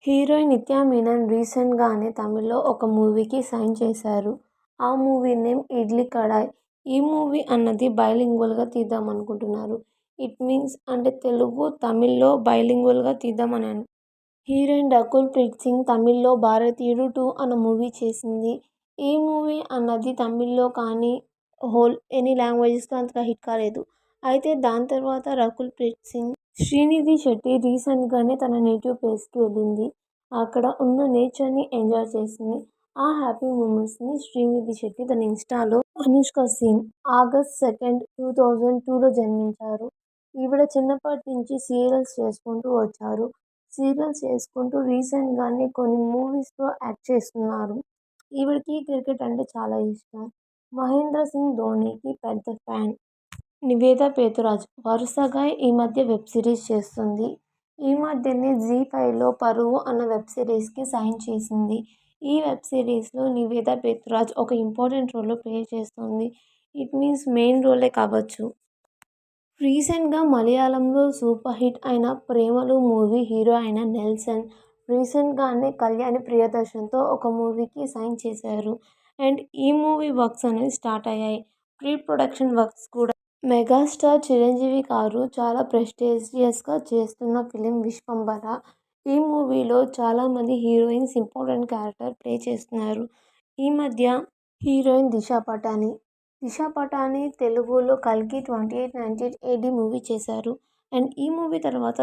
Heroine నిత్యా మీనన్ రీసెంట్‌గానే తమిళ్‌లో ఒక మూవీకి సైన్ చేశారు. ఆ మూవీ నేమ్ 'ఇడ్లీ కడాయ్'. ఈ మూవీ అన్నది బైలింగ్వల్‌గా తీద్దామనుకుంటున్నారు. ఇట్ మీన్స్ అంటే తెలుగు, తమిళ్‌లో బైలింగ్వల్‌గా తీద్దామని హీరోయిన్ రకుల్ ప్రీత్ సింగ్ తమిళ్‌లో 'భారతీయుడు 2' అన్న మూవీ చేసింది. ఈ మూవీ అన్నది తమిళ్‌లో కానీ, ఎనీ లాంగ్వేజెస్‌లో అంతగా హిట్ కాలేదు. అయితే దాని తర్వాత రకుల్ ప్రీత్ సింగ్, శ్రీనిధి శెట్టి రీసెంట్‌గానే తన నేటివ్ ప్లేస్‌కి వెళ్ళింది. అక్కడ ఉన్న నేచర్‌ని ఎంజాయ్ చేసింది. ఆ హ్యాపీ మూమెంట్స్‌ని శ్రీనిధి శెట్టి తన ఇన్‌స్టాలో అనుష్క సింగ్ ఆగస్ట్ 2, 2002లో జన్మించారు. ఈవిడ చిన్నప్పటి నుంచి సీరియల్స్ చేసుకుంటూ వచ్చారు. సీరియల్స్ చేసుకుంటూ రీసెంట్‌గానే కొన్ని మూవీస్‌లో యాక్ట్ చేస్తున్నారు. ఈవిడకి క్రికెట్ అంటే చాలా ఇష్టం. మహేంద్ర సింగ్ ధోనీకి పెద్ద ఫ్యాన్. నివేదా పేతురాజ్ వరుసగా ఈ మధ్య వెబ్ సిరీస్ చేస్తుంది. ఈ మధ్యనే జీ5లో 'పరువు' అన్న వెబ్ సిరీస్‌కి సైన్ చేసింది. ఈ వెబ్ సిరీస్‌లో నివేదా పేతురాజ్ ఒక ఇంపార్టెంట్ రోల్‌లో ప్లే చేస్తోంది. ఇట్ మీన్స్ మెయిన్ రోలే కావచ్చు. రీసెంట్‌గా మలయాళంలో సూపర్ హిట్ అయిన 'ప్రేమలు' మూవీ హీరో అయిన నెల్సన్ రీసెంట్‌గానే కళ్యాణి ప్రియదర్శన్‌తో ఒక మూవీకి సైన్ చేశారు. అండ్ ఈ మూవీ వర్క్స్ అనేవి స్టార్ట్ అయ్యాయి. ప్రీ ప్రొడక్షన్ వర్క్స్ కూడా. మెగాస్టార్ చిరంజీవి గారు చాలా ప్రెస్టీజియస్‌గా చేస్తున్న ఫిలిం 'విశ్వంభర'. ఈ మూవీలో చాలామంది హీరోయిన్స్ ఇంపార్టెంట్ క్యారెక్టర్ ప్లే చేస్తున్నారు. ఈ మధ్య హీరోయిన్ దిశా పటాని. దిశా పటాని తెలుగులో 'కల్కి 2898 AD' మూవీ చేశారు. అండ్ ఈ మూవీ తర్వాత